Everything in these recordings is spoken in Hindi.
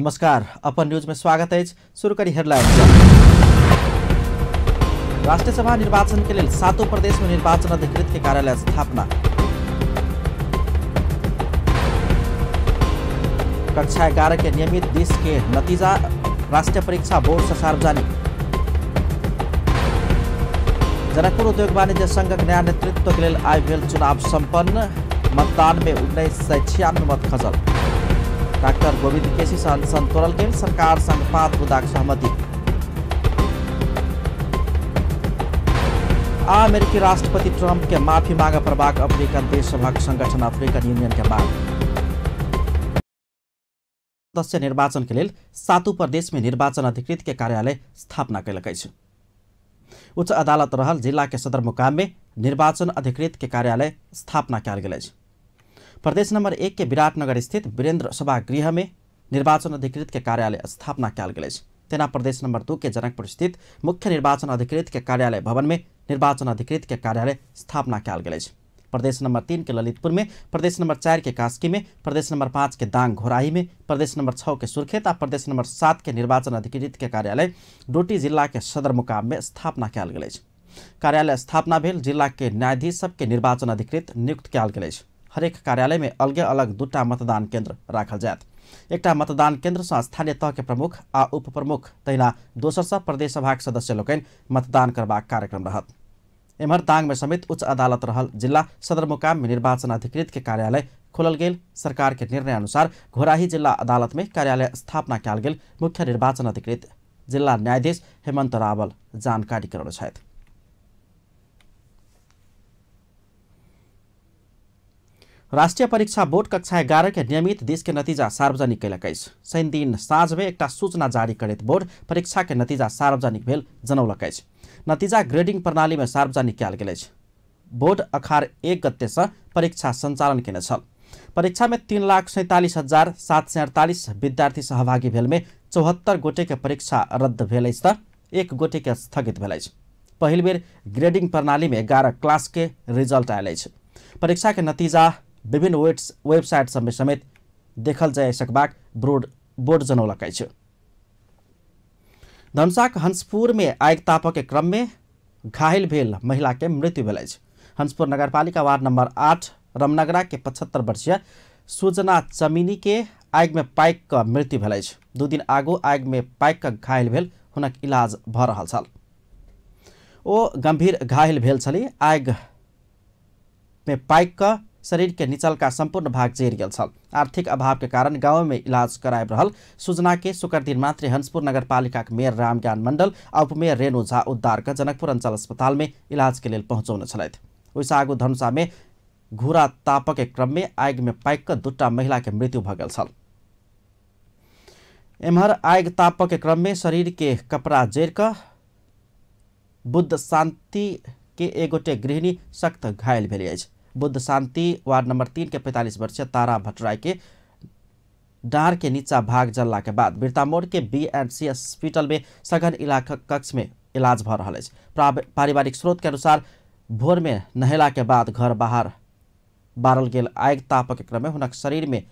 नमस्कार, अपन न्यूज में स्वागत है। शुरू करी हेडलाइन। राष्ट्रीय सभा निर्वाचन के लिए 7 प्रदेश में निर्वाचन अधिकृत के कार्यालय स्थापना। कक्षा 11 के नियमित 20 के नतीजा राष्ट्रीय परीक्षा बोर्ड से सार्वजनिक। जनकपुर उद्योग वाणिज्य संघ नया नेतृत्व के लिए आईपीएल चुनाव संपन्न। मतदान में 1996 मत खसल। डाक्टर गोविंद केसी संतोरल के सरकार संग 5 मुद्दा सहमति। अमेरिकी राष्ट्रपति ट्रंप के माफी मांग प्रभाग अफ्रीकन देश सभा संगठन अफ्रीकन यूनियन के मांग। सदस्य निर्वाचन के लिए 7 प्रदेश में निर्वाचन अधिकृत के कार्यालय स्थापना कयलकै छ। उच्च अदालत रहल जिला के सदरमुकाम में निर्वाचन अधिकृत के कार्यालय स्थापना कयल गेल अछि। प्रदेश नंबर 1 के विराटनगर स्थित वीरेंद्र सभागृह में निर्वाचन अधिकृत के कार्यालय स्थापना कयल गेल अछि। तेना प्रदेश नंबर 2 के जनकपुर स्थित मुख्य निर्वाचन अधिकृत के कार्यालय भवन में निर्वाचन अधिकृत के कार्यालय स्थापना कयल गेल अछि। प्रदेश नंबर 3 के ललितपुर में, प्रदेश नंबर 4 के कास्की में, प्रदेश नंबर 5 के दाङ घोराही में, प्रदेश नंबर 6 के सुर्खेत और प्रदेश नंबर 7 के निर्वाचन अधिकृत के कार्यालय डोटी जिला के सदरमुकाम में स्थापना कयल गेल अछि। कार्यालय स्थापना भेल जिला के न्यायाधीश सबके निर्वाचन अधिकृत नियुक्त कयल गेल अछि। हरेक कार्यालय में अलगे अलग 2टा मतदान केन्द्र राखल जायत। एकटा मतदान केन्द्र से स्थानीय तह के प्रमुख आ उप प्रमुख तहिना दोसर से प्रदेश सभा के सदस्य लोकनि मतदान करबाक कार्यक्रम रहत। एम्हर दाङ में समेत उच्च अदालत रहल जिला सदरमुकाम में निर्वाचन अधिकृत के कार्यालय खोलल गेल। सरकार के निर्णय अनुसार घोराही जिला अदालत में कार्यालय स्थापना कयल गेल। मुख्य निर्वाचन अधिकृत जिला न्यायाधीश हेमंत रावल जानकारी कराउनु छथि। राष्ट्रीय परीक्षा बोर्ड कक्षा 11 के नियमित 20 के नतीजा सार्वजनिक कयलकै। शनि दिन साँझ में एकटा सूचना जारी करैत बोर्ड परीक्षा के नतीजा सार्वजनिक भेल जनौलकै। नतीजा ग्रेडिंग प्रणाली में सार्वजनिक कयल गेल अछि। बोर्ड अखार 1 गते से परीक्षा संचालन केने छल। परीक्षा में 3,47,748 विद्यार्थी सहभागी भेल में 74 गोटे के परीक्षा रद्द भेल अछि त 1 गोटे के स्थगित भेल अछि। पहिल बेर ग्रेडिंग प्रणाली में 11 क्लास के रिजल्ट आयल अछि। परीक्षा के नतीजा विभिन्न वेबसाइट सब में समेत देखल जा सकबाक बोर्ड जनौलकै छ। धनुषाक हंसपुर में आगि तापक के क्रम में घायल भेल महिला के मृत्यु भेल अछि। हंसपुर नगरपालिका वार्ड नंबर 8 रमनगरा के 75 वर्षीय सुजना चमिनी के आगि में पाइक क मृत्यु भेल अछि। 2 दिन आगू आगि में पाइक क घायल भेल हुनक इलाज भ रहल छल। ओ गंभीर घायल भेल छली। आगि में पाइक क शरीर के निचल का संपूर्ण भाग जरि गेल छल। आर्थिक अभाव के कारण गांव में इलाज कराब रहल सुजना के शुक्र दिन मात्र हंसपुर नगरपालिका के मेयर रामज्ञान मंडल और उपमेयर रेणु झा उद्धार कर जनकपुर अंचल अस्पताल में इलाज के लिए पहुंचौने छलथि। ओइसे आगू धनुषा में घूरा तापक के क्रम में आगि में पाइक क 2टा महिला के मृत्यु भ गेल छल। एम्हर आगि तापक के क्रम में शरीर के कपड़ा जरि क बुद्ध शांति के एक गोटे गृहिणी सख्त घायल भेल अछि। बुद्ध शांति वार्ड नंबर 3 के 45 वर्षीय तारा भट्टराई के डाँड़ के नीचा भाग जलला के बाद बिरतामोड़ के B&C हॉस्पिटल में सघन इलाका कक्ष में इलाज भ रहल अछि। पारिवारिक स्रोत के अनुसार भोर में नहेला के बाद घर बाहर बारल गेल आगि तापक के क्रम में हुनक शरीर में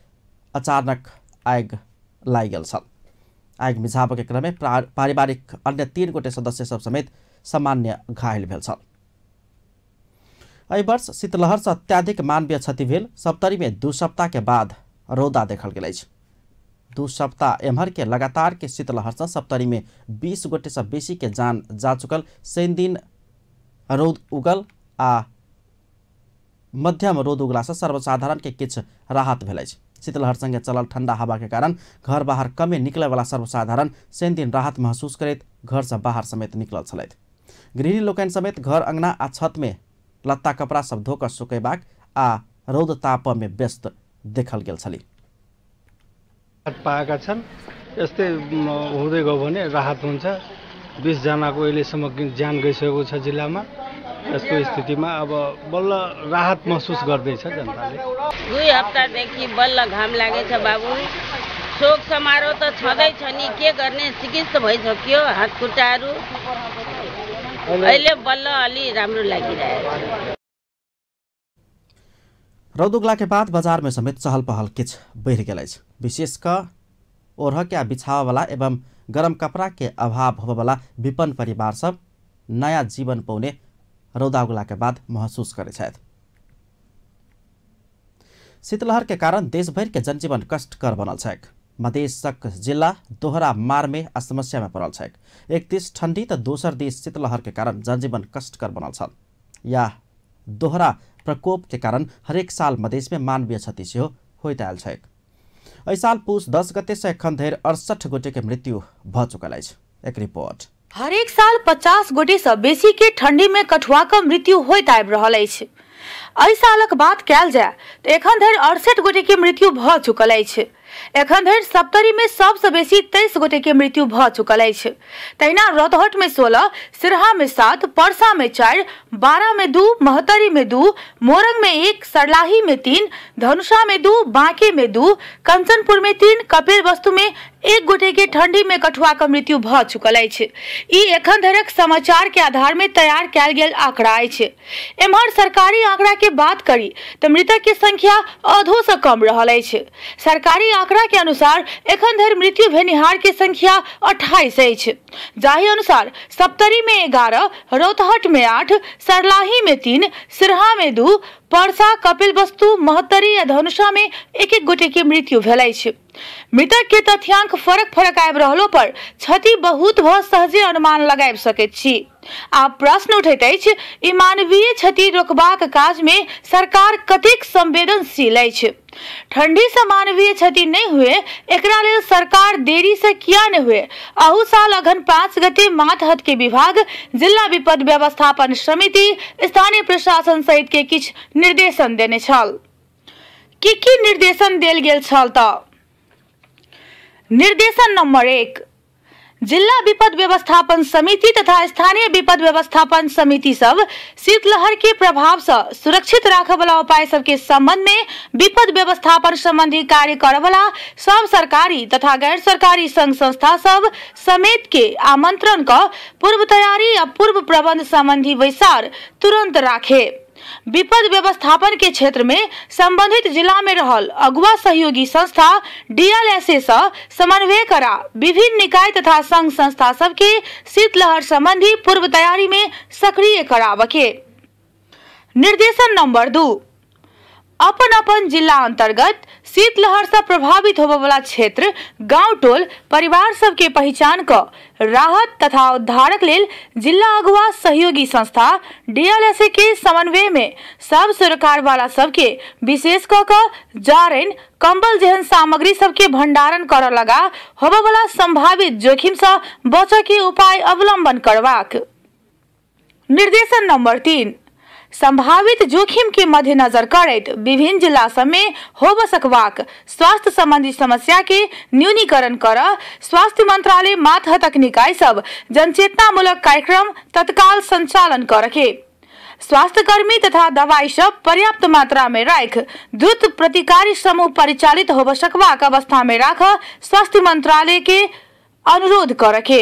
अचानक आगि लागि गेल छल। आगि मिझाबक के क्रम में पारिवारिक अन्य 3 गोटे सदस्य सब समेत सामान्य घायल भेल छल। एहि वर्ष शीतलहर से अत्याधिक मानवीय क्षति भेल। सप्तरी में 2 सप्ताह के बाद रौदा देखल गेल अछि। 2 सप्ताह एम्हर के लगातार के शीतलहर से सप्तरी में 20 गोटे से बेसी के जान जा चुकल। शनि दिन रौद उगल आ मध्यम रौद उगला से सर्वसाधारण के किछ राहत भेल अछि। शीतलहर संगे चलल ठंडा हवा के कारण घर बाहर कमे निकले वाला सर्वसाधारण शनि दिन राहत महसूस करैत घर से बाहर समेत निकलल छलथि। गृहिणी लोकनि समेत घर अंगना आ छत में लत्ता कपड़ा सब धो कऽ सुखेबाक आ रौद ताप में व्यस्त देखल गेल छली। पाएका छन्। यस्तै हुँदै गयो भने राहत हुन्छ। 20 जनाको अहिलेसम्म ज्यान गइसकेको छ जिल्लामा। यस्तो स्थितिमा अब बल्ल राहत महसुस गर्दैछ जनताले। 2 हप्तादेखि बल्ल घाम लागेछ बाबु। शोक समारोह त छँदैछ नि, के गर्ने, चिकित्सा भइसक्यो हात खुट्टाहरू। अहिले बल्ल अलि राम्रो लागिरहेको छ। रौद उगला के बाद बाजार में समेत चहल पहल किछ बढ़ गेल अछि। विशेष क ओढ़ के बिछावा वाला एवं गरम कपड़ा के अभाव होबे वाला विपन्न परिवार सब नया जीवन पाउने रौदा उगला के बाद महसूस करे छथि। शीतलहर के कारण देशभर के जनजीवन कष्टकर बनल छैक। मधेशक जिला दोहरा मार में समस्या में पड़ल छैक। एक दिस ठंडी तो दोसर दिस शीतलहर के कारण जनजीवन कष्टकर बनल छल। या दोहरा प्रकोप के कारण हरेक साल मधेश में मानवीय क्षति सेहो होइत आयल छैक। एहि साल पुस 10 गते से एखन धरि 68 गोटे के मृत्यु भ चुकल अछि। एक रिपोर्ट। हरेक साल 50 गोटे से बेसी के ठंडी में कठुआ के मृत्यु होइत आबि रहल अछि। एहि सालक बात कयल जाय तऽ एखन धरि 68 गोटे के मृत्यु भ चुकल अछि। एखन धरि सप्तरी में सबसे बेसी 23 गोटे के मृत्यु भ चुकल अछि। तहिना रौतहट में 16, सिरहा में 7, परसा में 4, बारा में 2, महतरी में 2, मोरंग में 1, सरलाही में 3, धनुषा में 2, बांके में 2, कंचनपुर में 3, कपिल वस्तु में 1 गोटे के ठंडी में कठुआ के मृत्यु भ चुकल अछि। ई एखन धरिक समाचार के आधार में तैयार कयल गेल आंकड़ा अछि। एम्हर सरकारी आंकड़ा के बात करी तऽ मृतक के संख्या आधो से कम रहल अछि। सरकारी आंकड़ा के अनुसार एखन धरि मृत्यु भेनिहार के संख्या 28 अछि, जाहि अनुसार सप्तरी में 11, रौतहट में 8, सरलाही में 3, सिरहा में 2, परसा, कपिल वस्तु, महतरी आ धनुषा में 1-1 गोटे के मृत्यु भेल अछि। मृतक के तथ्यांक फरक आबि रहलो पर क्षति बहुत भ सहजे अनुमान लगाबि सकैत छी। आब प्रश्न उठैत अछि, ई मानवीय क्षति रोकबाक काज में सरकार कतेक संवेदनशील अछि। ठंडी से मानवीय क्षति नहीं हुए एकरा लेल सरकार देरी से किया नहीं हुए। अहू साल अघन 5 गते मातहत के विभाग, जिला विपद व्यवस्थापन समिति, स्थानीय प्रशासन सहित के किछ निर्देशन देने छल। की निर्देशन देल गेल छल तऽ निर्देशन नंबर 1, जिला विपद व्यवस्थापन समिति तथा स्थानीय विपद व्यवस्थापन समिति सब शीतलहर के प्रभाव से सुरक्षित राखय वाला उपाय सब के संबंध में विपद व्यवस्थापन संबंधी कार्य करय वाला सब सरकारी तथा गैर सरकारी संघ संस्था सब समेत के आमंत्रण का पूर्व तैयारी या पूर्व प्रबंध संबंधी विचार तुरंत राखे। विपद व्यवस्थापन के क्षेत्र में संबंधित जिला में रहल अगुआ सहयोगी संस्था DLSA से समन्वय करा विभिन्न निकाय तथा संघ संस्था सबके शीतलहर संबंधी पूर्व तैयारी में सक्रिय करावके। निर्देशन नंबर 2, अपन जिला अंतर्गत शीतलहर से प्रभावित होबे वाला क्षेत्र, गांव टोल, परिवार सब के पहचान क राहत तथा उद्धारक लेल जिला अगुआ सहयोगी संस्था DLSA के समन्वय में सब सरकार वाला सबके विशेष क जारैन, कंबल जहन सामग्री सबके भंडारण कर लगा होबे वाला संभावित जोखिम से बचे के उपाय अवलंबन करबाक। निर्देशन नंबर 3, संभावित जोखिम के मद्देनजर करैत विभिन्न जिला सब में होब सकबाक स्वास्थ्य संबंधी समस्या के न्यूनीकरण कर स्वास्थ्य मंत्रालय मातहतक निकाय सब जनचेतना मूलक कार्यक्रम तत्काल संचालन करके। स्वास्थ्य कर्मी तथा दवाई सब पर्याप्त मात्रा में राख द्रुत प्रतिकारी समूह परिचालित होब सकबाक अवस्था में राख स्वास्थ्य मंत्रालय के अनुरोध करके।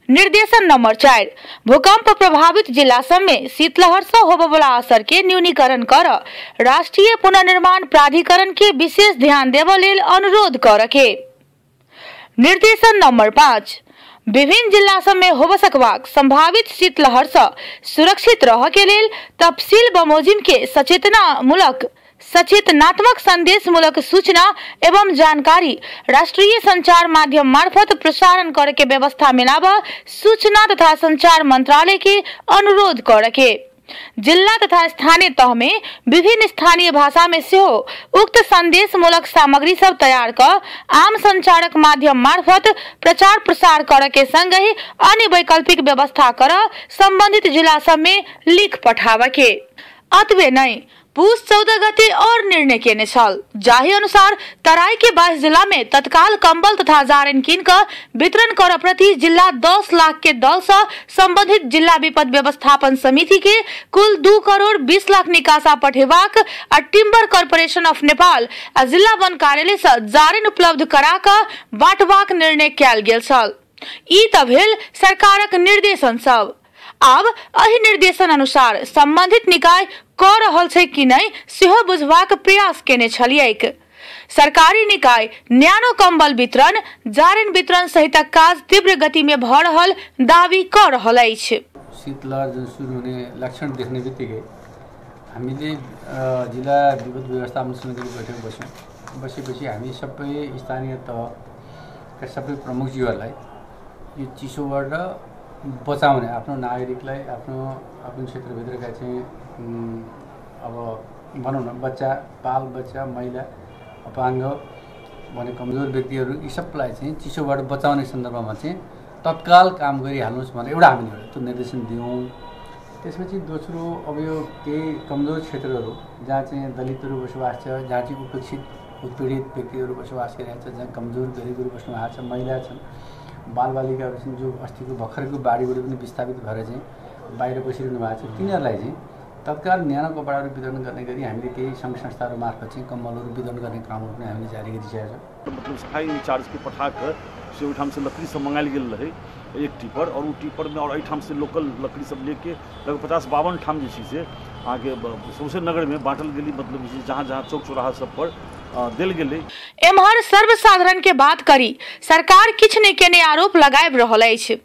निर्देशन नंबर 4, भूकंप प्रभावित जिला सब में शीतलहर से होबे वाला असर के न्यूनीकरण कर राष्ट्रीय पुनर्निर्माण प्राधिकरण के विशेष ध्यान देवे लेल अनुरोध करके। निर्देशन नंबर 5, विभिन्न जिला सब में होबे सकबाक संभावित शीतलहर से सुरक्षित रह के लेल तफसील बमोजिम के सचेतनात्मक संदेश मूलक सूचना एवं जानकारी राष्ट्रीय संचार माध्यम मार्फत प्रसारण करे के व्यवस्था मिलावा सूचना तथा संचार मंत्रालय के अनुरोध करके। जिला तथा स्थानीय तह में विभिन्न स्थानीय भाषा में सेहो उक्त संदेश मूलक सामग्री सब तैयार कर आम संचारक माध्यम मार्फत प्रचार प्रसार करे के संग ही अन्य वैकल्पिक व्यवस्था कर संबंधित जिला सब में लिख पठावे के। अतवे नहीं पुस 14 गते और निर्णय केने छल, जाहि अनुसार तराई के 22 जिला में तत्काल कंबल तथा जारैन कीन कर वितरण कर प्रति जिला 10 लाख के दल से संबंधित जिला विपद व्यवस्थापन समिति के कुल 2 करोड़ 20 लाख निकासा पठेबाक आ टिम्बर कॉर्पोरेशन ऑफ नेपाल आ जिला वन कार्यालय से जारैन उपलब्ध करा कर बांटबाक निर्णय कयल गेल छल। ई त भेल सरकारक निर्देशन सब। आब एहि निर्देशन अनुसार संबंधित निकाय क रहल छै कि नहीं सेहो बुझबाक प्रयास केने छलियैक। सरकारी निकाय न्यानो कम्बल वितरण, जारेन वितरण सहितक काज तीव्र गति में भ रहल दावी क रहल अछि। शीतलहर जो सुरु हुने लक्षण देख्ने बित्तिकै हामीले जिल्ला विपद व्यवस्थापन समितिको बैठक बसेपछि हामी सबै स्थानीय तहका सबै प्रमुखज्यूहरूलाई यो चिसोबाट बचाउने आफ्नो नागरिकलाई आफ्नो क्षेत्रभित्रका चाहिँ अब भनौँ न बाल बच्चा महिला अपाङ्ग भने कमजोर व्यक्तिहरू यी सबलाई चाहिँ चिसोबाट बचाउने सन्दर्भमा चाहिँ तत्काल काम गरिहाल्नुहोस् भनेर एउटा हामीले त्यो निर्देशन दियौँ। त्यसपछि दोस्रो अब यो केही कमजोर क्षेत्रहरू जहाँ चाहिँ दलितहरू बसोबास छ, जहाँ चाहिँ उपेक्षित उत्पीडित व्यक्तिहरू बसोबास गरिरहेको छ, जहाँ कमजोर गरिबहरू बस्नु भएको छ, महिला छन्, बालबालिकाहरू छन् जो अस्तिको भर्खरको बाढीबाट पनि विस्थापित भएर चाहिँ बाहिर बसिरहनु भएको छ, तिनीहरूलाई चाहिँ तत्काल न्यानो कपडाहरू वितरण गर्ने गरी हामीले केही सङ्घ संस्थाहरू मार्फत चाहिँ कम्बलहरू वितरण गर्ने कामहरू पनि हामीले जारी गरिसकेका छौँ। मतलब सफाई इंचार्ज के पठाकर से ओहिठाम से लकड़ी सब मंगायल गेल रहे एक टिपर और वो टिपर में और एहिठाम से लोकल लकड़ी सब लेके लगभग 50-52 ठाम जे छै से आगे सौसे नगर में बांटल गेली। मतलब जहाँ जहाँ चौक चौराहा सब पर दिल गेलै। एम्हर सर्वसाधारण के बात करी सरकार किछ नहि केने आरोप लगाबि रहल अछि।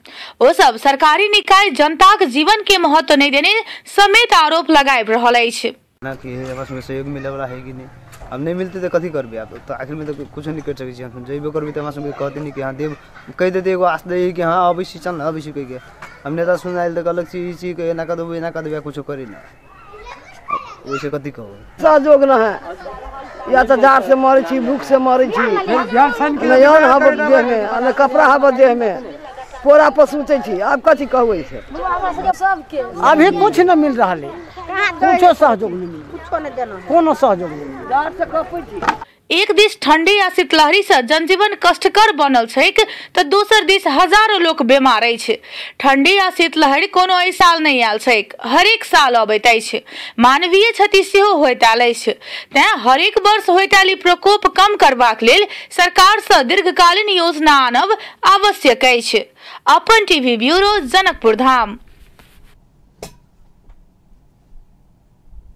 ओ सब सरकारी निकाय जनताक जीवन के महत्व नहीं देने समेत आरोप लगाबि रहल अछि। ना कि आपस में सहयोग मिले वाला है कि नहीं, अब नहीं मिलते तो कथी करबे आप, तो आखिर में तो कुछ नहीं कर सकै छी। हम जइबो करबे तो हमरा कहते नहीं कि हाँ देव कह देते एगो आस दे कि हाँ अवश्य चल अवश्य कह के हम नेता सुनाइल तो अलग चीज के ना कर देबे कुछ करी ना, वैसे कथी कहू सहयोग न है या तो जार से मरे छी, भूख से मरे छी, नयन हब देह में न कपड़ा हब देह में, पोरा पसूते छी। आप कथी कहू इसे अभी कुछ न मिल रहा है, कुछो सहयोग नहीं मिल, कोनो सहयोग नहीं जार से कपै छी। एक दिस ठंडी आ शीतलहरी से जनजीवन कष्टकर बनल छैक तो दोसर दिस हजारों लोग बीमार अछि। ठंडी आ शीतलहरी कोनो एहि साल नहीं आयल छैक, हरेक साल अबैत अछि। मानवीय क्षति सेहो होइत आयल अछि, तें हरेक वर्ष होइत आयल प्रकोप कम करबाक लेल सरकार से दीर्घकालीन योजना आनब आवश्यक अछि। अपन टीवी ब्यूरो जनकपुर धाम।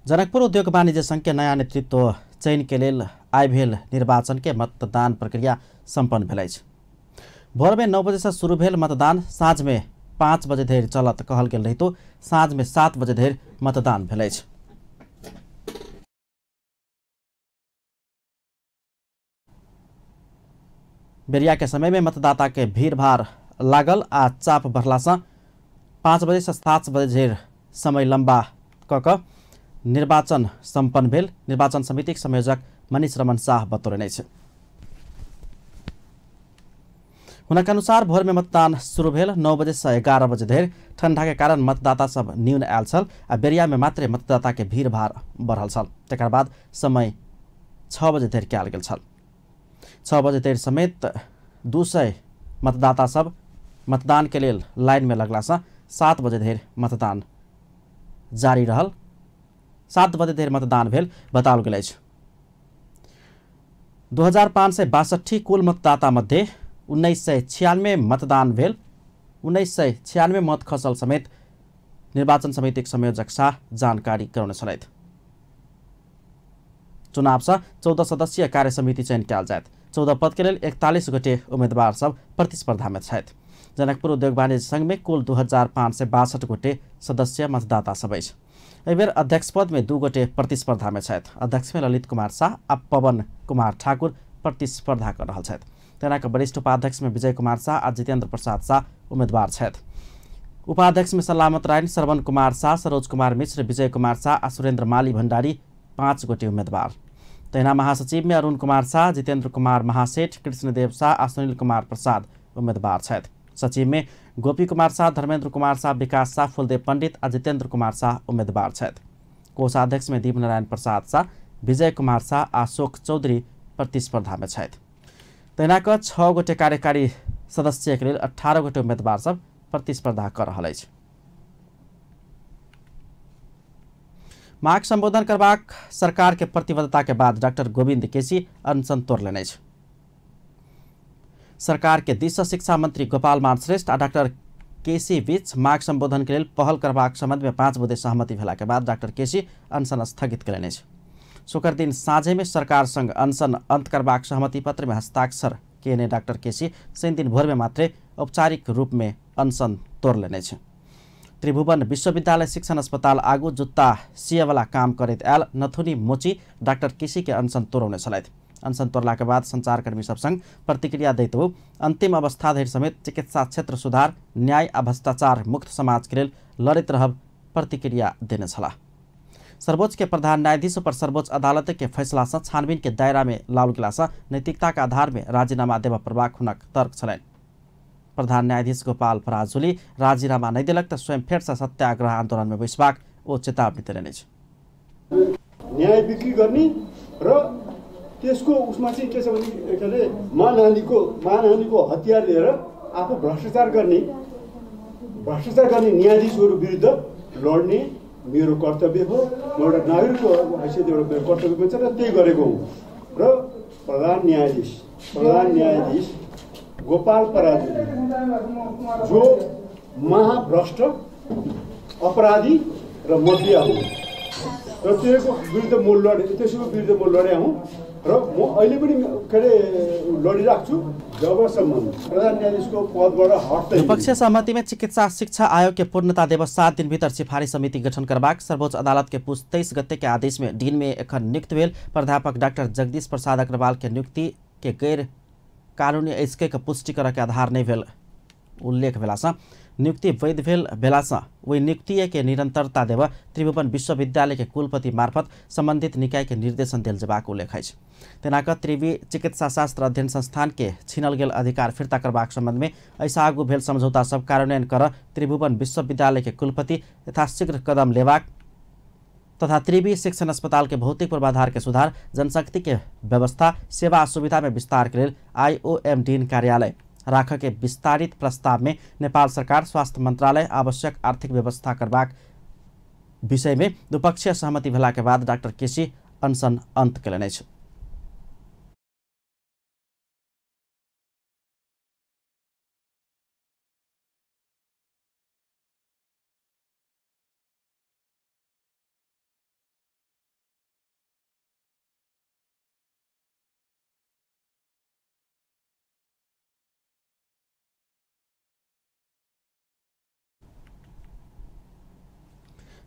जनकपुर उद्योग वाणिज्य संघ के नया नेतृत्व चयन के लेल आइ भेल निर्वाचन के मतदान प्रक्रिया संपन्न भेल अछि। भोर में 9 बजे से शुरू भेल मतदान साँझ में 5 बजे धरि चलत कहल गेल रहितो साँझ में 7 बजे धरि मतदान भेल अछि। बेरिया के समय में मतदाता के भीड़ भाड़ लागल आ चाप बढ़ला से 5 बजे से 7 बजे धरि समय लंबा क निर्वाचन संपन्न भेल। निर्वाचन समिति संयोजक मनीष रमन शाह बतौलनि अछि। हुनका अनुसार भोर में मतदान शुरू भेल 9 बजे से 11 बजे धरि ठंडा के कारण मतदाता सब न्यून आयल छल आ बेरिया में मात्र मतदाता के भीड़ भाड़ बढ़ल छल। तकर बाद समय 6 बजे धरि कयल गेल छल। 6 बजे धरि समेत 200 मतदाता सब मतदान के लेल लाइन में लगला से 7 बजे धरि मतदान जारी रहल। 7 बजे धरि मतदान भेल बताओल गेल अछि। 2562 कुल मतदाता मध्ये 1996 मतदान भेल। 1996 मत खसल समेत निर्वाचन समितिक संयोजक शाह जानकारी कराउने छलथि। चुनाव से 14 सदस्यीय कार्य समिति चयन कयल जायत। 14 पद के लेल 41 गोटे उम्मीदवार सब प्रतिस्पर्धा में छथि। जनकपुर उद्योग वाणिज्य संघ में कुल 2562 गोटे सदस्य मतदाता सब अछि। एहि बेर अध्यक्ष पद में 2 गोटे प्रतिस्पर्धा में छथि। अध्यक्ष में ललित कुमार शाह आ पवन कुमार ठाकुर प्रतिस्पर्धा कर रहल छथि। तेनाक वरिष्ठ उपाध्यक्ष में विजय कुमार शाह आ जितेंद्र प्रसाद शाह उम्मीदवार छथि। उपाध्यक्ष में सलामत राय, श्रवण कुमार शाह, सरोज कुमार मिश्र, विजय कुमार शाह आ सुरेंद्र माली भंडारी 5 गोटे उम्मीदवार। तहिना महासचिव में अरुण कुमार शाह, जितेंद्र कुमार महासेठ, कृष्णदेव शाह आ सुनील कुमार प्रसाद उम्मीदवार छथि। सचिव में गोपी कुमार शाह, धर्मेंद्र कुमार शाह, विकास शाह, फुलदेव पंडित आ जितेंद्र कुमार शाह उम्मीदवार छथि। कोषाध्यक्ष में दीपनारायण प्रसाद शाह, विजय कुमार शाह आ अशोक चौधरी प्रतिस्पर्धा में छथि। तहिना 6 गोटे कार्यकारी सदस्य के लेल 18 गोटे उम्मीदवार सब प्रतिस्पर्धा कर रहल अछि। मांग संबोधन करबाक सरकार के प्रतिबद्धता के बाद डॉक्टर गोविंद केसी अनशन तोड़ लेने अछि। सरकार के दिस शिक्षा मंत्री गोपाल मान श्रेष्ठ आ डॉक्टर केसी बीच मांग संबोधन के लेल पहल करबाक संबंध में 5 बजे सहमति भेला के बाद डॉक्टर केसी अनशन स्थगित कयलनि अछि। शुक्र दिन साँझे में सरकार संग अनशन अंत करबाक सहमति पत्र में हस्ताक्षर केने डाक्टर केसी शनि दिन भोर में मात्रै औपचारिक रूप में अनशन तोड़ लेने छे। त्रिभुवन विश्वविद्यालय शिक्षण अस्पताल आगू जुत्ता सिएवाला काम करैत आयल नथुनी मोची डाक्टर केसी के अनशन तोड़ौने छलथि। अनशन तोड़ला के बाद संचारकर्मी सब संग प्रतिक्रिया दैत वो अंतिम अवस्था धरि समेत चिकित्सा क्षेत्र सुधार न्याय आ भ्रष्टाचार मुक्त समाज के लेल लड़ैत रहब प्रतिक्रिया देने छलाह। सर्वोच्च के प्रधान न्यायाधीश पर सर्वोच्च अदालत के फैसला से छानबीन के दायरा में लाओल गेला से नैतिकता के आधार में राजीनामा देवा प्रभाव हुनक तर्क छलैन। प्रधान न्यायाधीश गोपाल पराजुली राजीनामा नहीं दिलक तो स्वयं फेर से सत्याग्रह आंदोलन में बसबाक ओ चेतावनी दिने छ। न्याय बिक्री गर्ने र त्यसको उसमा चाहिँ के छ भने एकले मानहानिको हतियार लिएर आफू भ्रष्टाचार गर्ने न्यायाधीशहरू विरुद्ध लड्ने मेरो कर्तव्य हो। म एउटा नागरिकको हैसियत एउटा कर्तव्य पनि छ र त्यही गरेको हुँ। र प्रधान न्यायाधीश गोपाल पराजुली जो महाभ्रष्ट अपराधी र मफिया हुन् र त्यसको विरुद्ध म लडेँ हुँ र म अहिले पनि लडिरहेको छु जबसम्म प्रधान न्यायाधीशको पदबाट हट्दैन। विपक्षीय सहमति में चिकित्सा शिक्षा आयोग के पूर्णता दिवस 7 दिन भीतर सिफारिश समिति गठन करबाक सर्वोच्च अदालत के 23 गते के आदेश में डीन में एखन नियुक्त भेल प्राध्यापक डाक्टर जगदीश प्रसाद अग्रवाल के नियुक्ति के गैर कानूनी ऐसके के पुष्टि करे के आधार नहीं भेल उल्लेख भेलासँ नियुक्ति वैध भेल भेलासँ वही नियुक्ति के निरंतरता देव त्रिभुवन विश्वविद्यालय के कुलपति मार्फत संबंधित निकाय के निर्देशन देल जेबाक उल्लेख अछि। तेनाक त्रिवी चिकित्सा शास्त्र अध्ययन संस्थान के छीनल गेल अधिकार फिर्ता करबाक संबंध में ऐसा आगू भेल समझौता सब कार्यान्वयन कर त्रिभुवन विश्वविद्यालय के कुलपति यथाशीघ्र कदम लेबाक तथा त्रिवी शिक्षण अस्पताल के भौतिक पूर्वाधार के सुधार जनशक्ति के व्यवस्था सेवा सुविधा में विस्तार के लिए IOM डीन कार्यालय राख के विस्तारित प्रस्ताव में नेपाल सरकार स्वास्थ्य मंत्रालय आवश्यक आर्थिक व्यवस्था करबाक विषय में द्विपक्षीय सहमति भेला के बाद डाक्टर केसी अनशन अंत केलनि अछि।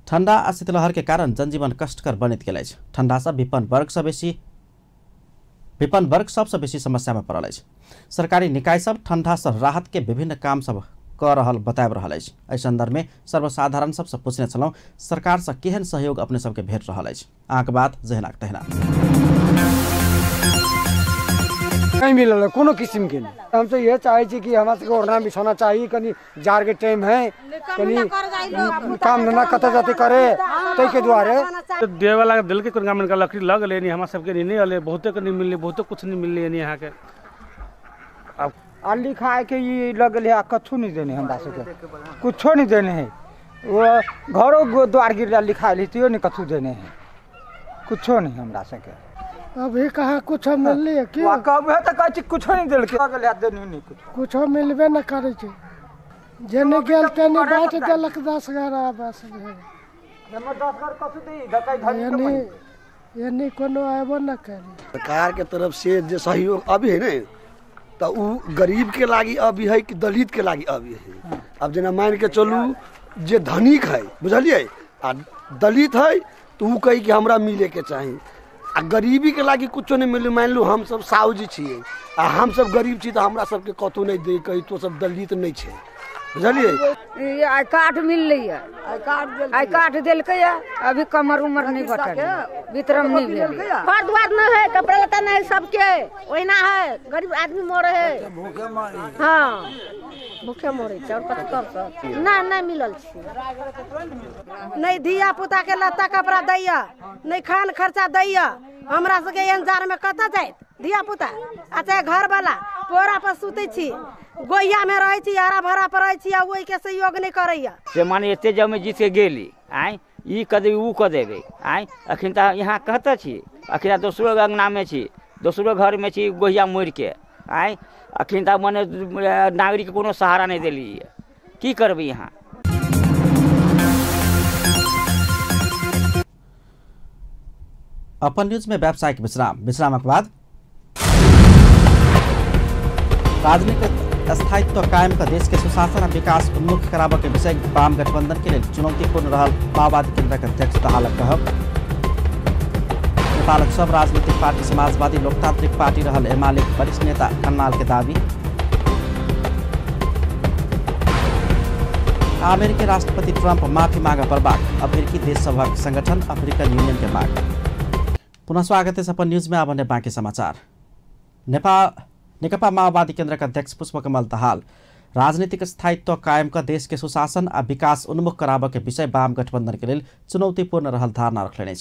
ठंडा आ शीतलहर के कारण जनजीवन कष्टकर बनित गेल अछि। ठंडा से विपन्न वर्ग सबसे बेसी समस्या में पड़ल अछि। सरकारी निकाय सब ठंडा से राहत के विभिन्न काम सब कर रहल बताब रहल अछि। एहि संदर्भ में सर्वसाधारण सबसे पूछने छलौं सरकार से केहन सहयोग अपने सबके भेट रहल अछि। आंक बात जहनाक तहना नहीं मिलल कोनो किस्म के हम तो ये चाहे छी कि हमरा सबके ओढ़ना बिछाना चाहिए। कनी जार के टाइम है कनी काम धंधा कत जाते करे तै के द्वारे देवे वाला दिल के कोन गामन का लकड़ी लग लेनी हमरा सबके नहीं अले बहुते के नहीं मिलले बहुते कुछ नहीं मिलले नहीं यहाँ के अब आली खाए के ये लगल है कछु नहीं देने हमरा सबके कुछो नहीं देने है। वो घरों द्वार गिर लिखा लितियो नहीं कछु देने है कुछो नहीं हमरा सबके। अभी कहाँ कुछ मिलले क्यों कब है त कहै कुछ नहीं देल के अगले देनी नहीं कुछ मिलबे न करे छै। जेने गेल तेने बात देलक 10 11 बस हमर 10 घर कछु दे धकै धनी यानी कोनो आबो न करी। सरकार के तरफ से जो सहयोग अभी है न तो उ गरीब के लागी अभी है कि दलित के लागी अभी है। अब जना मान के चलू जे धनिक है बुझलिए आ दलित है तो उ कही कि हमरा मिले के चाहिए आ गरीबी के लागी कुछो नहीं मिले। मान लू हम सब साउजी छिए आ हम सब गरीब छी तो हमरा सबके कतो नहीं दे कही तो सब दलित नहीं छे बुझलिए। आई कार्ड मिल रही है आई कार्ड देलकै अभी कमर उमर नहीं बटल वितरण नहीं भेल घर द्वार नहीं है कपड़ा लत्ता नहीं सबके ओहिना है गरीब आदमी मरे है। हाँ भूखे मरे और कत ना नहीं मिलल नहीं धिया पुता के लत्ता कपड़ा दैया नहीं खान खर्चा दैया हमरा सबके इंतजार में कत जाइत धिया पुता अच्छा घर वाला पोरा पर सुते छी गोइया में रहे छी हरा भरा पर रहे छी आ ओइ के सहयोग नहीं करैया से माने एते जब जीत के गेली आइ ई क देबे उ क देबे आइ अखन त यहाँ कहता छी अखन दोसरो अंगना में छी दोसरो घर में छी गोइया मोड़ के आइ अखन त माने नागरिक कोनो सहारा नहीं देली की करबे यहाँ। अपन न्यूज में व्यावसायिक विश्राम के बाद राजनीतिक स्थायित्व कायम का देश के सुशासन और विकास उन्मुख कराबे के विषय वाम गठबंधन के लिए चुनौतीपूर्ण रहल माओवादी केंद्र के अध्यक्ष दाहालक कहब। नेपालक सब राजनीतिक पार्टी समाजवादी लोकतांत्रिक पार्टी रहल एमाले वरिष्ठ नेता खन्नाल के दावी। अमेरिकी राष्ट्रपति ट्रंप माफी मांगा पर बात अफ्रीकी देश सभा संगठन अफ्रीकन यूनियन के मांग। पुनः स्वागत है अपन न्यूज में। अब ने बाँकी समाचार। नेकपा माओवादी केंद्र का अध्यक्ष पुष्पकमल दाहाल राजनीतिक स्थायित्व कायम का देश के सुशासन आ विकास उन्मुख कराबे के विषय वाम गठबंधन के लिए चुनौतीपूर्ण रहल धारणा रखले।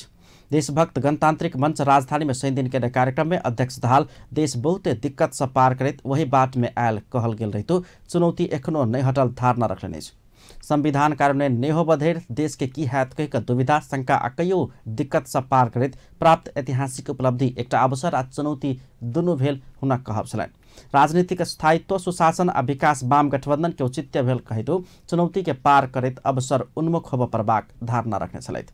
देशभक्त गणतांत्रिक मंच राजधानी में 6 दिन के कार्यक्रम में अध्यक्ष दाहाल देश बहुते दिक्कत से पार करत वही बाट में आयल कहल गेल रहितो चुनौती एखनो नहीं हटल धारणा रखले। संविधान कार्यान्वयन नहीं हो बधेर देश के की हैत कह दुविधा शंका आ कईयों दिक्कत से पार करत प्राप्त ऐतिहासिक उपलब्धि एक अवसर आ चुनौती दुनू भेल हुनक कहब छलनि। राजनीतिक स्थायित्व सुशासन आ विकास वाम गठबंधन के औचित्य भेल कहितो चुनौती के पार करत अवसर उन्मुख होब परबाक धारणा रखने छलथि।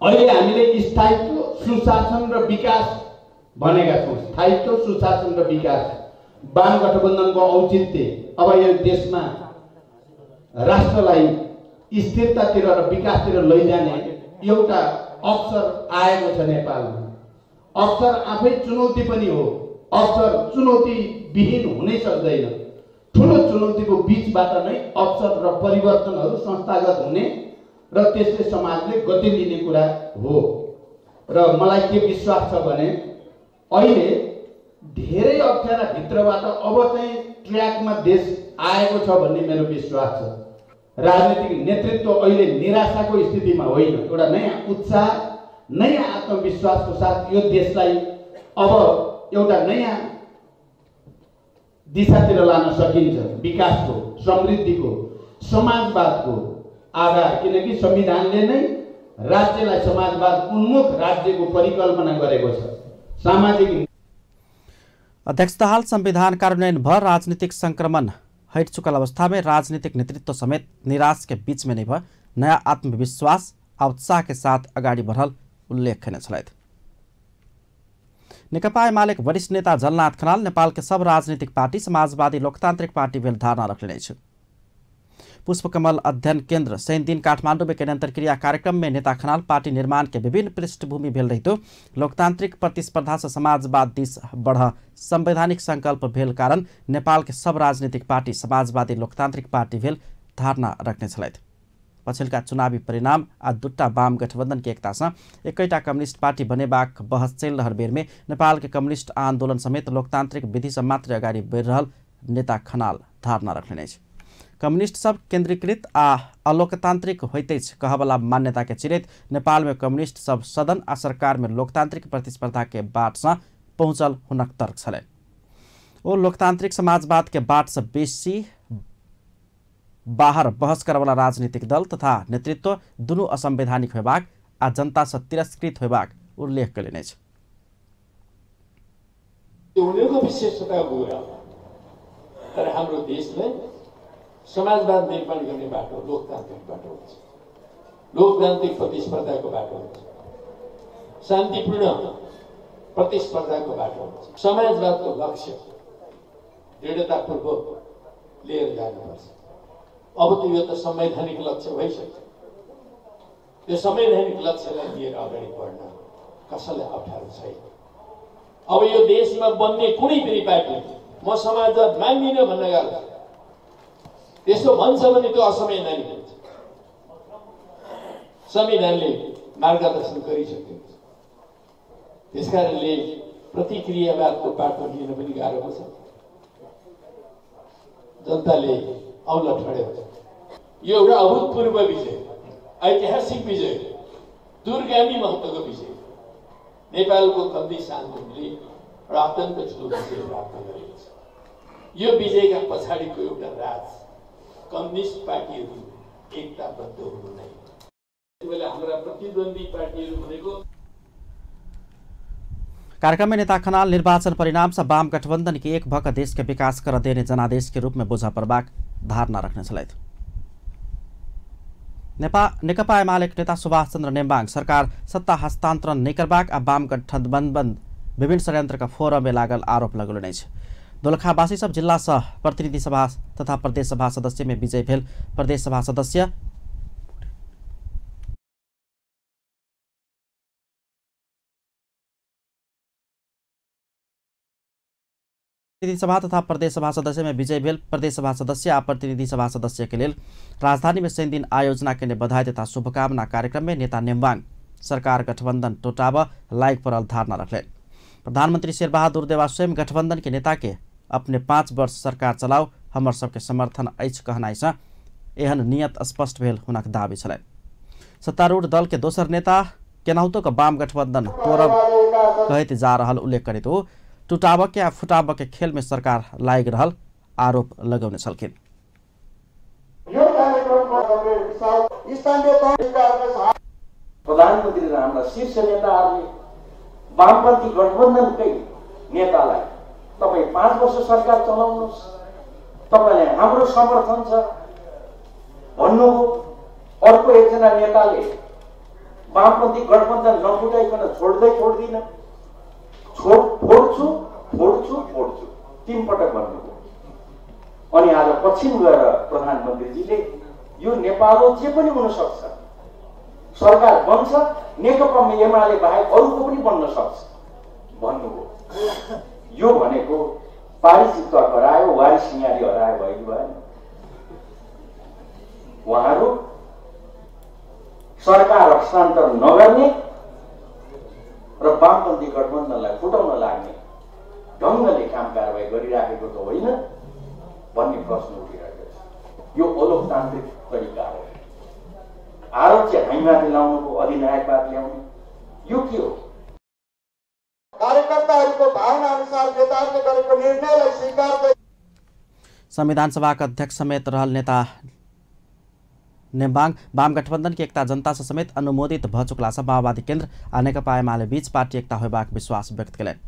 अहिले हामीले स्थायित्व सुशासन र विकास भनेका छौँ। स्थायित्व सुशासन र विकास वाम गठबन्धनको औचित्य अब यो देशमा राष्ट्रलाई स्थिरतातिर र विकासतिर लैजाने एउटा अवसर आएको छ नेपालमा। अवसर आफै चुनौती पनि हो। अवसर चुनौती विहीन हुनै सक्दैन। ठुलो चुनौतीको बीचबाट नै अवसर र परिवर्तनहरू संस्थागत हुने र त्यसले समाजले गति लिने कुरा हो। र मलाई के विश्वास छ भने अहिले धेरै अप्ठ्यारा भित्रबाट अब चाहिँ ट्र्याकमा देश आएको छ भन्ने मेरो विश्वास छ। राजनीतिक नेतृत्व अहिले निराशाको स्थितिमा होइन, एउटा नयाँ उत्साह नयाँ आत्मविश्वासको साथ यो देशलाई अब एउटा नयाँ दिशातिर लान सकिन्छ। विकासको, समृद्धिको, समाजवादको आधार, किनकि संविधानले नै राज्यलाई समाजवाद उन्मुख राज्यको परिकल्पना गरेको छ। सामाजिक अध्यक्ष दाहाल संविधान कार्यान्वयन भर राजनीतिक संक्रमण हट चुकल अवस्था में राजनीतिक नेतृत्व समेत निराश के बीच में नहीं भर नया आत्मविश्वास और उत्साह के साथ अगाडि बढ़ल उल्लेख करने छलथि। नेकपा एमालेक वरिष्ठ नेता जलनाथ खनाल नेपाल के सब राजनीतिक पार्टी समाजवादी लोकतांत्रिक पार्टी भेल धारणा रखले छ। पुष्पकमल अध्ययन केंद्र 6 दिन काठमांडू में केंद्र अंतरक्रिया कार्यक्रम में नेता खनाल पार्टी निर्माण के विभिन्न पृष्ठभूमि भेल रहितो लोकतांत्रिक प्रतिस्पर्धा से समाजवाद दिश बढ़ संवैधानिक संकल्प भेल कारण नेपाल के सब राजनीतिक पार्टी समाजवादी लोकतांत्रिक पार्टी भेल धारणा रखने छलथि। पछिल्का चुनावी परिणाम आ दुट्टा वाम गठबंधन के एकता से एकैटा कम्युनिस्ट पार्टी बनेबाक बहस चल रहल बेर में नेपाल के कम्युनिस्ट आंदोलन समेत लोकतांत्रिक विधि से मात्र अगाडि बढ़ रहल नेता खनाल धारणा रखने छ। कम्युनिस्ट सब केंद्रीकृत आ अलोकतांत्रिक होते कहवाला मान्यता के चिरैत नेपाल में कम्युनिस्ट सब सदन आ सरकार में लोकतांत्रिक प्रतिस्पर्धा के बाट से पहुंचल हुनक तर्क छलै। ओ लोकतांत्रिक समाजवाद के बाट से बेसी बाहर बहस करवाला राजनीतिक दल तथा नेतृत्व दुनू असंवैधानिक होबाक आ जनता से तिरस्कृत होबाक उल्लेख कयलनि छ। उनीहरूको विशेषता कुरा तर हाम्रो देशले समाजवाद निर्माण गर्ने बाटो लोकतान्त्रिक बाटो हुन्छ, लोकतान्त्रिक प्रतिस्पर्धाको बाटो हुन्छ, शान्तिपूर्ण प्रतिस्पर्धाको बाटो हुन्छ। समाजवादको लक्ष्य दृढतापूर्वक लिएर जानुपर्छ। अब त यो त संवैधानिक लक्ष्य भइसक्यो। त्यो संवैधानिक लक्ष्यलाई लिएर अगाडि बढ्न कसैलाई अप्ठ्यारो छैन। अब यो देशमा बन्ने कुनै पनि पार्टी म समाजवाद मान्दिनँ भन्न गाह्रो, त्यसो भन्छ भने त्यो असंवैधानिक हुन्छ। संविधानले मार्गदर्शन गरिसकेको छ। त्यसकारणले प्रतिक्रियावादको बाटो लिन पनि गाह्रो पर्छ। जनताले औँला ठड्याउँछ। यो एउटा अभूतपूर्व विजय, ऐतिहासिक विजय, दूरगामी महत्त्वको विजय नेपालको कम्युनिस्ट आन्दोलनले एउटा अत्यन्त ठुलो विजय प्राप्त गरेको छ। यो विजयका पछाडिको एउटा राज कम्युनिस्ट पार्टीहरू एकताबद्ध हुनु नै। त्यसैले हाम्रा प्रतिद्वन्दी पार्टीहरू भनेको कार्यक्रम में नेता खनाल निर्वाचन परिणाम से वाम गठबंधन की एक भक देश के विकास कर देने जनादेश के रूप में बोझा परबाक धारणा रखने छलथि। नेकपा एमालेका नेता सुभाष चन्द्र नेम्बाङ सरकार सत्ता हस्तान्तरण नै करबाक आ वाम गठबन्धन विभिन्न षड्यन्त्रका फोरममे लागल आरोप लगौलनि छ। दोलखावासी सब जिल्ला सह प्रतिनिधि सभा तथा प्रदेश सभा सदस्य में विजय भेल। प्रदेश सभा सदस्य सभा तथा प्रदेश सभा सदस्य में विजय भेल। प्रदेश सभा सदस्य आ प्रतिनिधि सभा सदस्य के लिए राजधानी में शनि दिन आयोजना के बधाई तथा शुभकामना कार्यक्रम में नेता नेम्बाङ सरकार गठबंधन टोटाव लायक पर धारणा रखले। प्रधानमंत्री शेरबहादुर देवा स्वयं गठबंधन के नेता के अपने 5 वर्ष सरकार चलाओ हमर सबके समर्थन अछि कहनाइ से एहन नियत स्पष्ट भेल हुनक दाबी छलै। सत्तारूढ़ दल के दोसर नेता केनाहुतो का वाम गठबंधन तोड़ब कहते जा रहल उल्लेख करित हो टुटाव के आ फुटाव के खेल में सरकार लाग रहल आरोप लगौने छलखिन। प्रधानमन्त्री र हाम्रा शीर्ष नेताहरूले वामपन्थी गठबन्धनकै नेतालाई तपाईँ 5 वर्ष सरकार चलाउनुहोस्, तपाईँलाई हाम्रो समर्थन छ भन्नु। अर्को एकजना नेताले वामपन्थी गठबन्धन नफुटाइकन छोड्दिन, फोड्छु 3 पटक भन्नुभयो। अनि आज पश्चिम गएर प्रधानमन्त्रीजीले यो नेपाल हो जे पनि हुन सक्छ, सरकार बन्छ, नेकपा एमाले बाहेक अरूको पनि बन्न सक्छ भन्नुभयो। यो भनेको पारिचित्व हरायो, वारिस सिंहारी हरायो भयो भएन। उहाँहरू सरकार हस्तान्तरण नगर्ने र वामपन्थी गठबन्धनलाई फुटाउन लाग्ने ढङ्गले काम कारवाही गरिराखेको त होइन भन्ने प्रश्न उठिरहेको छ। यो अलोकतान्त्रिक तरिका हो। आरोप चाहिँ हामीमाथि लाउनुको, अधिनायकवाद ल्याउने, यो के हो? कार्यकर्ताहरूको भावना अनुसार नेताहरूले गरेको निर्णयलाई स्वीकार गर्दै संविधान सभाका अध्यक्ष समेत रहल नेता नेम्बाङ वाम गठबन्धन की एकता जनता से समेत अनुमोदित भ चुकला छ। माओवादी केन्द्र आ नेकपा एमाले बीच पार्टी एकता होबाक विश्वास व्यक्त कयलनि।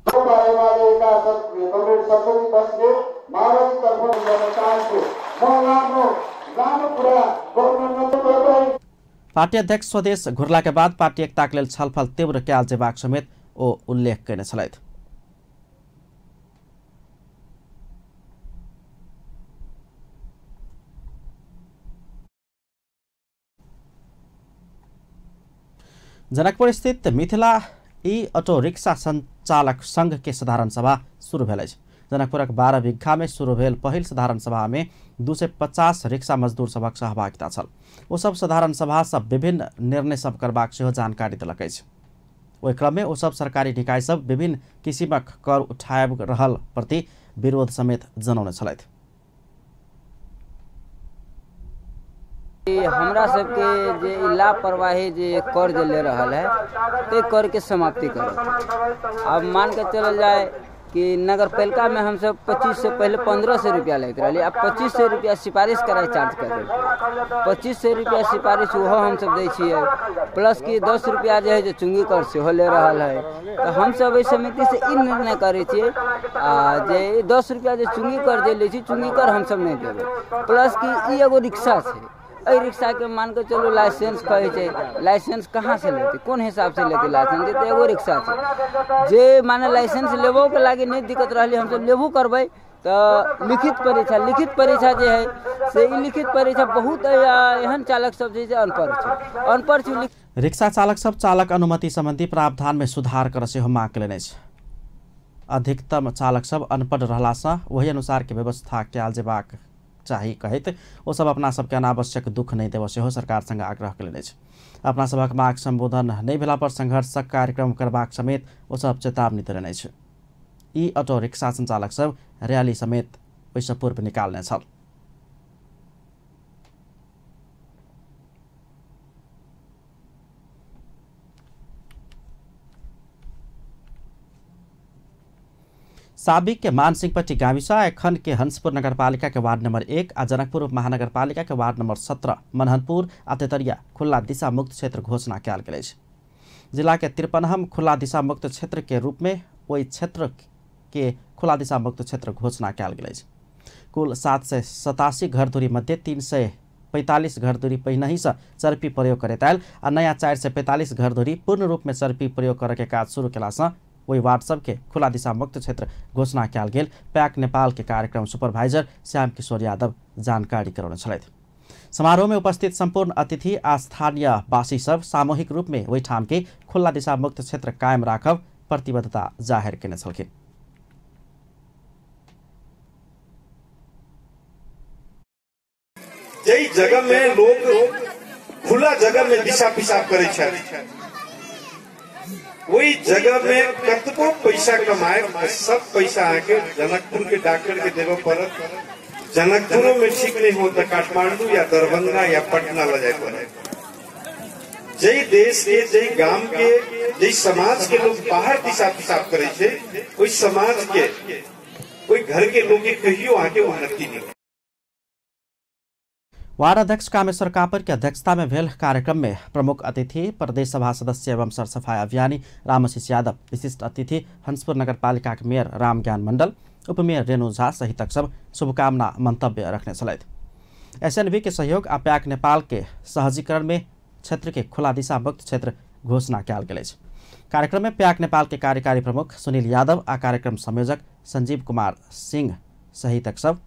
पार्टी अध्यक्ष स्वदेश घुरला के बाद पार्टी एकता के लेल छलफल तीव्र कयल जेबाक समेत ओ उल्लेख कयने छलथि। जनकपुर स्थित मिथिला ई ऑटो रिक्शा संचालक संघ के साधारण सभा शुरू भेल अछि। जनकपुरक 12 बीघा में शुरू भेल पहिल साधारण सभा में 250 रिक्शा मजदूर सभक सहभागिता छल। ओ सब साधारण सभा सब विभिन्न निर्णय सब करबाक सेहो जानकारी देलक अछि। ओहि क्रम में ओ सब सरकारी निकाय सब विभिन्न किसिमक कर उठायब रहल प्रति विरोध समेत जनौने छलथि। हमरा सबके जे लापरवाही जे कर जे ले रहल है ते कर के समाप्ति करो। अब मान के चलल जाए कि नगर पालिका में हम सब 25 से पहले 1500 रुपया लेते रही, अब 2500 रुपया सिफारिश कराए चार्ज कर रहे। 2500 रुपया सिफारिश वो हम सब दै छियै, प्लस कि 10 रुपया जो है जो चुंगी कर से ले रहल है। तो हम सब इस समिति से इ निर्णय करे छियै जे 10 रुपया जो चुंगी कर जे ले छी, चुंगी कर हम सब नहीं देबै। प्लस कि इ एगो रिक्शा छै, ए रिक्शा के मान के चलो लाइसेंस कहे छै, लाइसेंस कहाँ से लेते, कौन हिसाब से लेते लाइसेंस देते? एगो रिक्शा छै जे माने लाइसेंस लेबो के लागे नहीं दिक्कत रहली, हम सब लेबो करबै तो लिखित परीक्षा जे है से इ लिखित परीक्षा बहुत एहन चालक सब जे अनपढ़ छै। रिक्शा चालक सब चालक अनुमति संबंधी प्रावधान में सुधार कर सेहो मांग कयलनि अछि। अधिकतम चालक सब अनपढ़ रहला सँ वही अनुसार के व्यवस्था कयल जेबाक चाही कहैत ओ सब अपना सबके अनावश्यक दुख नहीं देव सेहो सरकार संग आग्रह कयलनि अछि। अपना सबक मांग संबोधन नहीं भेला पर संघर्षक कार्यक्रम करबाक समेत ओ सब चेतावनी देलनि अछि। ई ऑटो रिक्शा संचालक सब रैली समेत ओहिसँ पूर्व निकालने छल। साबिक के मानसिंहपट्टी गाविस एखन के हंसपुर नगरपालिका के वार्ड नंबर 1 आ जनकपुर महानगरपालिका के वार्ड नंबर 17 मनहनपुर आ तेतरिया खुला दिशा मुक्त क्षेत्र घोषणा कयल गेल अछि। जिला के 53हम खुला दिशा मुक्त क्षेत्र के रूप में ओहि क्षेत्र के खुला दिशा मुक्त क्षेत्र घोषणा कयल गेल अछि। कुल 787 घर दूरी मध्य 445 घर धुरी पहिनही से चर्पी प्रयोग करेताल आ नया 445 घर धुरी पूर्ण रूप में चर्पी प्रयोग करे के काज शुरू केला से वही वार्ड सबके खुला दिशा मुक्त क्षेत्र घोषणा कयल गेल पैक नेपाल के कार्यक्रम सुपरवाइजर श्याम किशोर यादव जानकारी करौने छलथि। समारोह में उपस्थित संपूर्ण अतिथि आ स्थानीय वासी सब सामूहिक रूप में वही ठाम के खुला दिशा मुक्त क्षेत्र कायम राखब प्रतिबद्धता जाहिर केने छलखिन। जई जगह में लोग खुला जगह में दिशा पिसाब करे छथि वही जगह में कतको पैसा कमाए सब पैसा आके जनकपुर के डॉक्टर के देवे पड़त। जनकपुरों में ठीक नहीं हो तो काठमांडू या दरभंगा या पटना ले जाए पड़े। जई देश के जई गांव के जई समाज के लोग बाहर दिशा पिसाब करे छे कोई समाज के कोई घर के लोग के कहियो आके उन्नति नहीं। वार्ड अध्यक्ष कामेश्वर कापर की अध्यक्षता में भेल कार्यक्रम में प्रमुख अतिथि प्रदेश सभा सदस्य एवं सरसफाई अभियानी रामशिष यादव, विशिष्ट अतिथि हंसपुर नगरपालिका के मेयर रामज्ञान मंडल, उपमेयर रेणु झा सहित सब शुभकामना मंतव्य रखने छलथि। एसएनबी के सहयोग आ पैक नेपाल के सहजीकरण में क्षेत्र के खुला दिशा मुक्त क्षेत्र घोषणा कयल गेल अछि। कार्यक्रम में पैक नेपाल के कार्यकारी प्रमुख सुनील यादव आ कार्यक्रम संयोजक संजीव कुमार सिंह सहित सब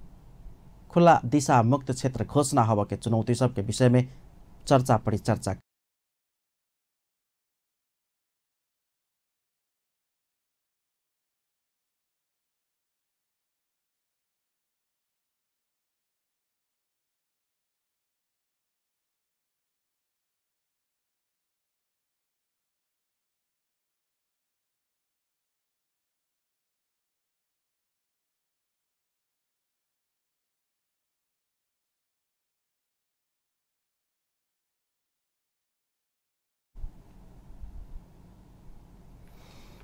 खुला दिशा मुक्त क्षेत्र घोषणा होबे के चुनौती सब के विषय में चर्चा परिचर्चा।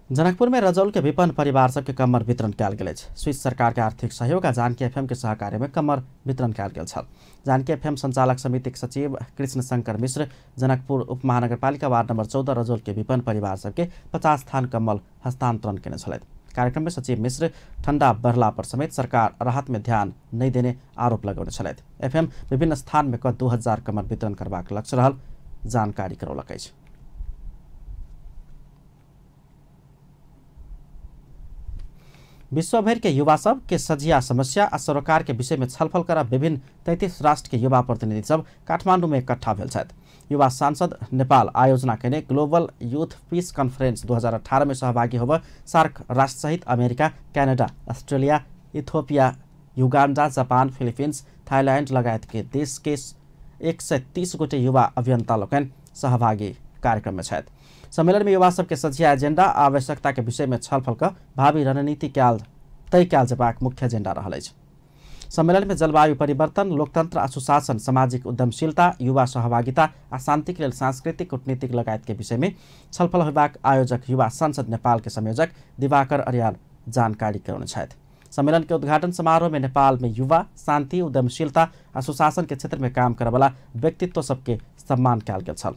जनकपुर में रजौल के विपन्न परिवार सबके कम्मर वितरण कयल गेल अछि। स्विस सरकार के आर्थिक सहयोग आ जानकी एफएम के सहकार्य में कम्मर वितरण कयल गेल छल। जानकी एफएम संचालक समितिक सचिव कृष्ण शंकर मिश्र जनकपुर उपमहानगरपालिका वार्ड नंबर 14 रजौल के विपन्न परिवार सबके 50 थान कम्बल हस्तांतरण केने छलथि। कार्यक्रम में सचिव मिश्र ठंडा बढ़ला पर समेत सरकार राहत में ध्यान नहीं देने आरोप लगौने छलथि। एफएम विभिन्न स्थान में कद 2000 कम्मर वितरण करबाक लक्ष्य रहल जानकारी करौलक अछि। विश्वभर के युवा सब के सझिया समस्या आ सरोकार के विषय में छलफल कर विभिन्न 33 राष्ट्र के युवा प्रतिनिधि सब काठमांडू में इकट्ठा भेल छथि। युवा सांसद नेपाल आयोजना केने ग्लोबल यूथ पीस कॉन्फ्रेंस 2018 में सहभागी होब सार्क राष्ट्र सहित America, Canada, Australia, Ethiopia, Uganda, Japan, Philippines, Thailand लगायत के देश के 130 गोटे युवा अभियंता लोकन सहभागी कार्यक्रम में छथि। सम्मेलन में युवा सबके सझिया एजेंडा आवश्यकता के विषय में छलफल कर भावी रणनीति तय कयल जेबाक मुख्य एजेंडा रहल अछि। सम्मेलन में जलवायु परिवर्तन, लोकतंत्र आ सुशासन, सामाजिक उद्यमशीलता, युवा सहभागिता आ शांति के लेल सांस्कृतिक कूटनीतिक लगायत के विषय में छलफल होबाक आयोजक युवा संसद नेपाल के संयोजक दिवाकर अर्याल जानकारी करौने छथि। सम्मेलन के उद्घाटन समारोह में नेपाल में युवा, शांति, उद्यमशीलता आ सुशासन के क्षेत्र में काम करे वाला व्यक्तित्व सबके सम्मान कयल गेल छल।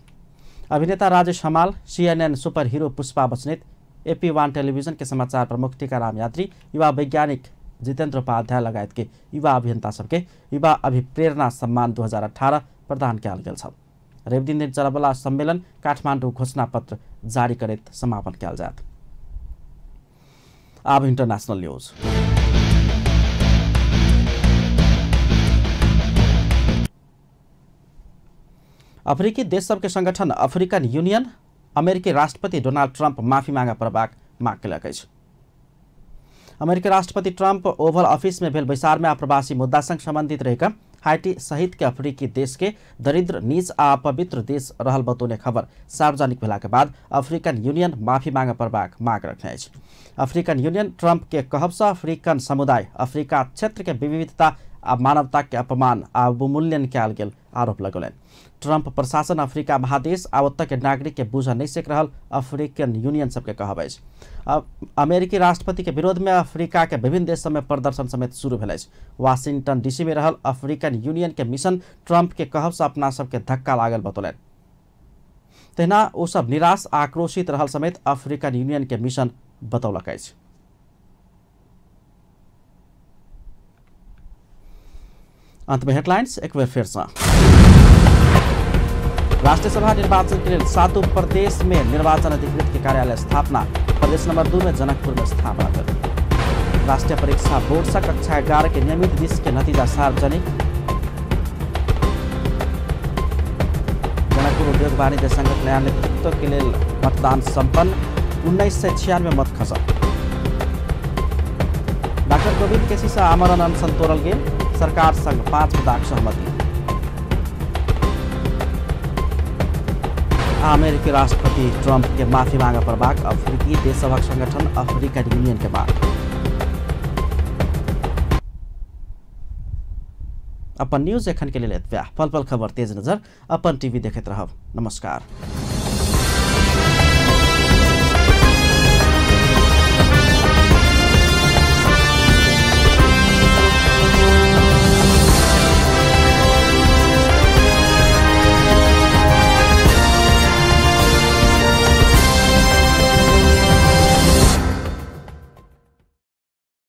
अभिनेता Rajesh Hamal, CNN super hero Pushpa Basnet, AP1 television के समाचार प्रमुख टीकाराम यात्री, युवा वैज्ञानिक जितेंद्र उपाध्याय लगायत के युवा अभियंता सबके युवा अभिप्रेरणा सम्मान 2018 प्रदान कयल गेल छल। रवि दिन चलबला सम्मेलन काठमाडौँ घोषणा पत्र जारी करैत समापन कयल जायत। अब इंटरनेशनल न्यूज। अफ्रीकी देश सबके संगठन अफ्रीकन यूनियन अमेरिकी राष्ट्रपति डोनाल्ड ट्रंप माफी मांगा पड़बाक मांग केलक अछि। अमेरिकी राष्ट्रपति ट्रंप ओवल ऑफिस में भेल बैसार में अप्रवासी मुद्दा संग संबंधित रहकर हाइटी सहित के अफ्रीकी देश के दरिद्र, नीच आ अपवित्र देश रहल बतौने खबर सार्वजनिक भेला के बाद अफ्रीकन यूनियन माफी मांगा पड़बाक मांग रखने अछि। अफ्रीकन यूनियन ट्रंप के कहब से अफ्रीकन समुदाय अफ्रीका क्षेत्र के विविधता आ मानवता के अपमान आ अवमूल्यन कयल गेल आरोप लगौलनि। ट्रंप प्रशासन अफ्रीका महादेश आ ओतऽ के नागरिक के बुझ नहीं सक रहल अफ्रीकन यूनियन सबके कहब अछि। अमेरिकी राष्ट्रपति के विरोध में अफ्रीका के विभिन्न देश में प्रदर्शन समेत शुरू भेल अछि। वाशिंगटन डीसी में रहल अफ्रीकन यूनियन के मिशन ट्रंप के कहब से अपना सबके धक्का लागल बतौलनि। तहिना ओ सब निराश आक्रोशित रहल समेत अफ्रीकन यूनियन के मिशन बतौलक अछि। अंत में हेडलाइंस एक बार फिर से। राष्ट्रीय सभा निर्वाचन के लिए 7 प्रदेश में निर्वाचन अधिकृत के कार्यालय स्थापना। प्रदेश नंबर 2 में जनकपुर में स्थापना कर। राष्ट्रीय परीक्षा बोर्ड से कक्षा 11 के नियमित दिश के नतीजा सार्वजनिक। जनकपुर उद्योग वाणिज्य संघ नया नेतृत्व के लिए मतदान संपन्न। 1996 मत खसा। डॉक्टर गोविंद केसी से आमरण अनशन तोड़ल गेल। सरकार संग 5 मुद्दाक सहमति। अमेरिकी राष्ट्रपति ट्रंप के माफी मांगा पर बाक। अफ्रीकी देशसभा संगठन अफ्रीकन यूनियन के बाद। अपन न्यूज एखन के लिए पल पल खबर तेज नजर अपन टीवी देखते रहब। नमस्कार।